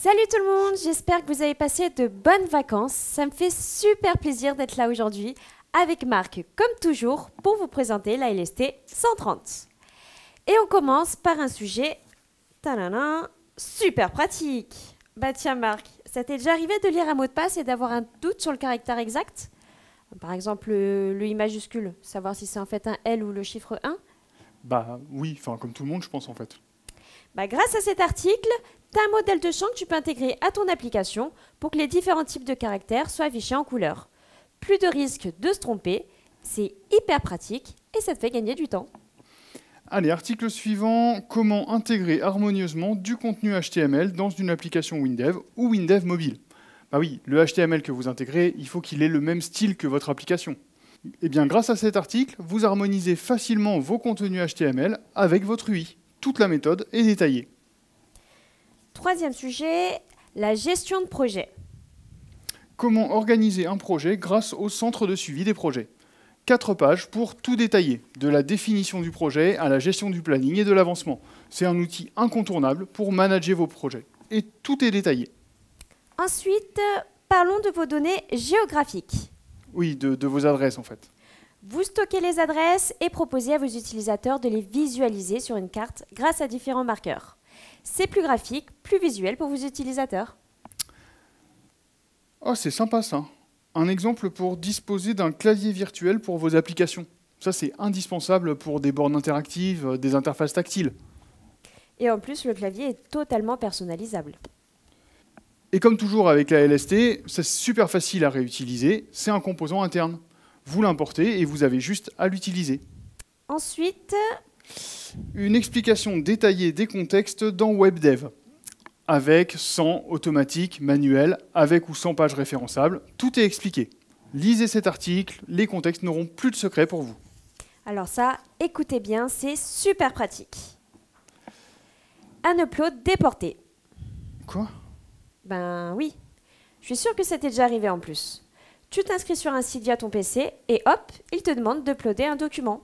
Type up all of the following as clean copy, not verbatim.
Salut tout le monde, j'espère que vous avez passé de bonnes vacances. Ça me fait super plaisir d'être là aujourd'hui avec Marc, comme toujours, pour vous présenter la LST 130. Et on commence par un sujet super pratique. Bah tiens Marc, ça t'est déjà arrivé de lire un mot de passe et d'avoir un doute sur le caractère exact? Par exemple le I majuscule, savoir si c'est en fait un L ou le chiffre 1? Bah oui, enfin comme tout le monde je pense en fait. Bah, grâce à cet article, tu as un modèle de champ que tu peux intégrer à ton application pour que les différents types de caractères soient affichés en couleur. Plus de risque de se tromper, c'est hyper pratique et ça te fait gagner du temps. Allez, article suivant, comment intégrer harmonieusement du contenu HTML dans une application WinDev ou WinDev mobile. Bah oui, le HTML que vous intégrez, il faut qu'il ait le même style que votre application. Et bien grâce à cet article, vous harmonisez facilement vos contenus HTML avec votre UI. Toute la méthode est détaillée. Troisième sujet, la gestion de projet. Comment organiser un projet grâce au centre de suivi des projets. 4 pages pour tout détailler, de la définition du projet à la gestion du planning et de l'avancement. C'est un outil incontournable pour manager vos projets. Et tout est détaillé. Ensuite, parlons de vos données géographiques. Oui, de vos adresses en fait. Vous stockez les adresses et proposez à vos utilisateurs de les visualiser sur une carte grâce à différents marqueurs. C'est plus graphique, plus visuel pour vos utilisateurs. Oh, c'est sympa ça. Un exemple pour disposer d'un clavier virtuel pour vos applications. Ça, c'est indispensable pour des bornes interactives, des interfaces tactiles. Et en plus, le clavier est totalement personnalisable. Et comme toujours avec la LST, c'est super facile à réutiliser. C'est un composant interne. Vous l'importez et vous avez juste à l'utiliser. Ensuite, une explication détaillée des contextes dans WebDev. Avec, sans, automatique, manuel, avec ou sans page référençable, tout est expliqué. Lisez cet article, les contextes n'auront plus de secret pour vous. Alors ça, écoutez bien, c'est super pratique. Un upload déporté. Quoi? Ben oui, je suis sûre que ça t'est déjà arrivé en plus. Tu t'inscris sur un site via ton PC et hop, il te demande d'uploader un document.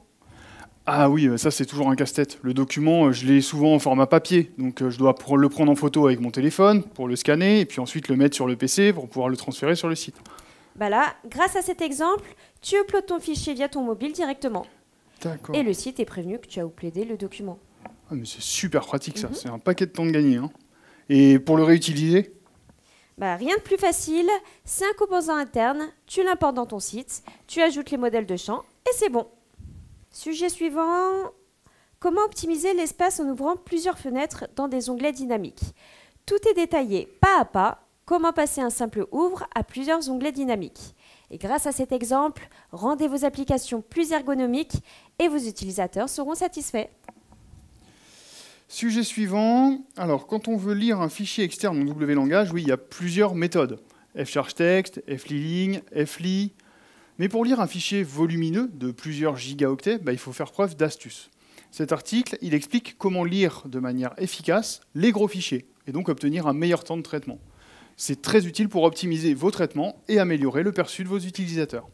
Ah oui, ça c'est toujours un casse-tête. Le document, je l'ai souvent en format papier, donc je dois le prendre en photo avec mon téléphone pour le scanner, et puis ensuite le mettre sur le PC pour pouvoir le transférer sur le site. Bah là, grâce à cet exemple, tu uploades ton fichier via ton mobile directement. D'accord. Et le site est prévenu que tu as uploadé le document. Ah mais c'est super pratique ça, c'est un paquet de temps de gagner. Hein. Et pour le réutiliser? Bah, rien de plus facile, c'est un composant interne, tu l'importes dans ton site, tu ajoutes les modèles de champ et c'est bon. Sujet suivant, comment optimiser l'espace en ouvrant plusieurs fenêtres dans des onglets dynamiques. Tout est détaillé pas à pas, comment passer un simple ouvre à plusieurs onglets dynamiques. Et grâce à cet exemple, rendez vos applications plus ergonomiques et vos utilisateurs seront satisfaits. Sujet suivant, alors quand on veut lire un fichier externe en WLangage, oui, il y a plusieurs méthodes. FchargeText, Fliling, Fli. Mais pour lire un fichier volumineux de plusieurs gigaoctets, il faut faire preuve d'astuce. Cet article, il explique comment lire de manière efficace les gros fichiers, et donc obtenir un meilleur temps de traitement. C'est très utile pour optimiser vos traitements et améliorer le perçu de vos utilisateurs.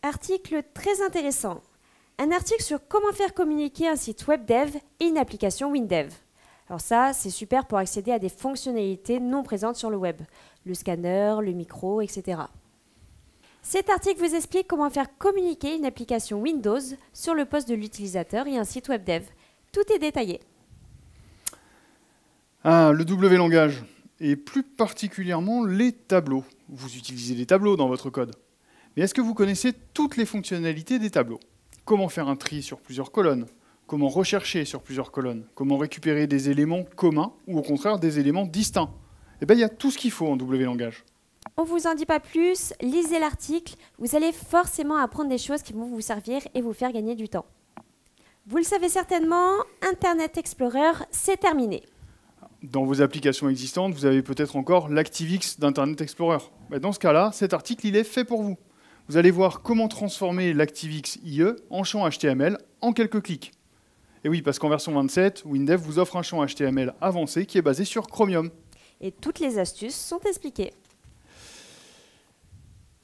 Article très intéressant. Un article sur comment faire communiquer un site WebDev et une application WinDev. Alors ça, c'est super pour accéder à des fonctionnalités non présentes sur le web. Le scanner, le micro, etc. Cet article vous explique comment faire communiquer une application Windows sur le poste de l'utilisateur et un site WebDev. Tout est détaillé. Ah, le WLangage, et plus particulièrement les tableaux. Vous utilisez des tableaux dans votre code. Mais est-ce que vous connaissez toutes les fonctionnalités des tableaux? Comment faire un tri sur plusieurs colonnes? Comment rechercher sur plusieurs colonnes? Comment récupérer des éléments communs ou au contraire des éléments distincts? Eh bien, il y a tout ce qu'il faut en WLangage. On ne vous en dit pas plus, lisez l'article, vous allez forcément apprendre des choses qui vont vous servir et vous faire gagner du temps. Vous le savez certainement, Internet Explorer, c'est terminé. Dans vos applications existantes, vous avez peut-être encore l'ActiveX d'Internet Explorer. Dans ce cas-là, cet article, il est fait pour vous. Vous allez voir comment transformer l'ActiveX IE en champ HTML en quelques clics. Et oui, parce qu'en version 27, WinDev vous offre un champ HTML avancé qui est basé sur Chromium. Et toutes les astuces sont expliquées.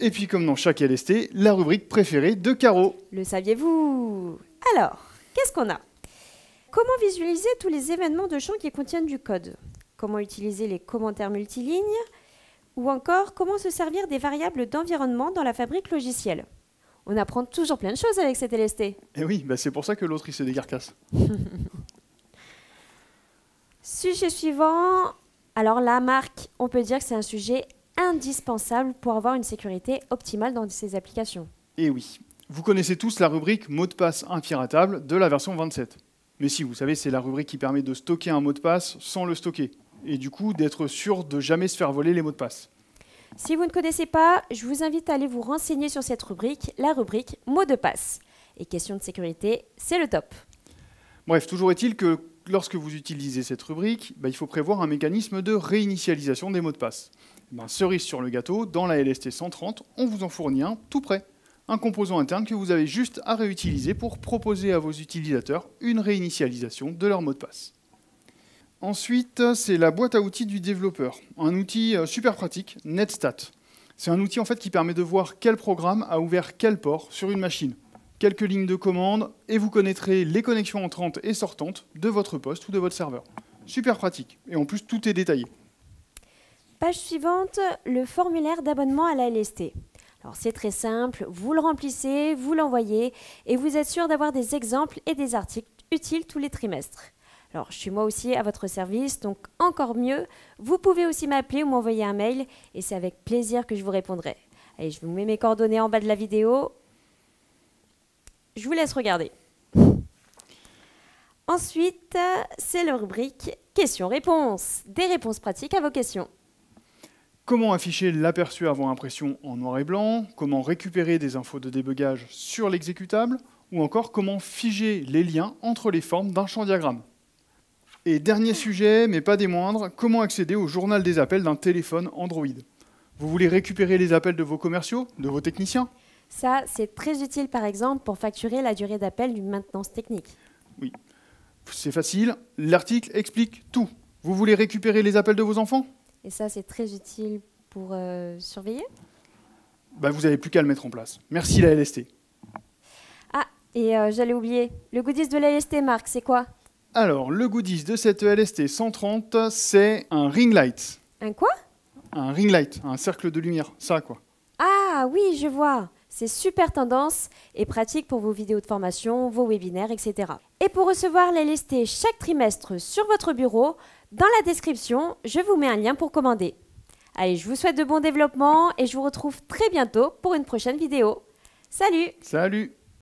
Et puis, comme dans chaque LST, la rubrique préférée de Caro. Le saviez-vous? Alors, qu'est-ce qu'on a? Comment visualiser tous les événements de champ qui contiennent du code? comment utiliser les commentaires multilignes, ou encore comment se servir des variables d'environnement dans la fabrique logicielle. On apprend toujours plein de choses avec cette LST. Et oui, c'est pour ça que l'autre il se décarcasse. Sujet suivant. Alors là, Marc, on peut dire que c'est un sujet indispensable pour avoir une sécurité optimale dans ces applications. Et oui, vous connaissez tous la rubrique mot de passe impiratable de la version 27. Mais si, vous savez, c'est la rubrique qui permet de stocker un mot de passe sans le stocker. Et du coup, d'être sûr de jamais se faire voler les mots de passe. Si vous ne connaissez pas, je vous invite à aller vous renseigner sur cette rubrique, la rubrique mots de passe. Et question de sécurité, c'est le top. Bref, toujours est-il que lorsque vous utilisez cette rubrique, il faut prévoir un mécanisme de réinitialisation des mots de passe. Cerise sur le gâteau, dans la LST 130, on vous en fournit un tout prêt. Un composant interne que vous avez juste à réutiliser pour proposer à vos utilisateurs une réinitialisation de leur mot de passe. Ensuite, c'est la boîte à outils du développeur. Un outil super pratique, Netstat. C'est un outil en fait qui permet de voir quel programme a ouvert quel port sur une machine. Quelques lignes de commande et vous connaîtrez les connexions entrantes et sortantes de votre poste ou de votre serveur. Super pratique. Et en plus, tout est détaillé. Page suivante, le formulaire d'abonnement à la LST. Alors c'est très simple, vous le remplissez, vous l'envoyez et vous êtes sûr d'avoir des exemples et des articles utiles tous les trimestres. Alors je suis moi aussi à votre service, donc encore mieux, vous pouvez aussi m'appeler ou m'envoyer un mail et c'est avec plaisir que je vous répondrai. Allez, je vous mets mes coordonnées en bas de la vidéo. Je vous laisse regarder. Ensuite, c'est la rubrique questions-réponses. Des réponses pratiques à vos questions. Comment afficher l'aperçu avant impression en noir et blanc, comment récupérer des infos de débugage sur l'exécutable, ou encore comment figer les liens entre les formes d'un champ diagramme. Et dernier sujet, mais pas des moindres, comment accéder au journal des appels d'un téléphone Android. Vous voulez récupérer les appels de vos commerciaux, de vos techniciens ? Ça, c'est très utile par exemple pour facturer la durée d'appel d'une maintenance technique. Oui, c'est facile, l'article explique tout. Vous voulez récupérer les appels de vos enfants ? Et ça, c'est très utile pour surveiller. Vous n'avez plus qu'à le mettre en place. Merci la LST. Ah, et j'allais oublier, le goodies de la LST, Marc, c'est quoi ? Alors, le goodies de cette LST 130, c'est un ring light. Un quoi ? Un ring light, un cercle de lumière, ça quoi. Ah oui, je vois. C'est super tendance et pratique pour vos vidéos de formation, vos webinaires, etc. Et pour recevoir la LST chaque trimestre sur votre bureau, dans la description, je vous mets un lien pour commander. Allez, je vous souhaite de bons développements et je vous retrouve très bientôt pour une prochaine vidéo. Salut ! Salut !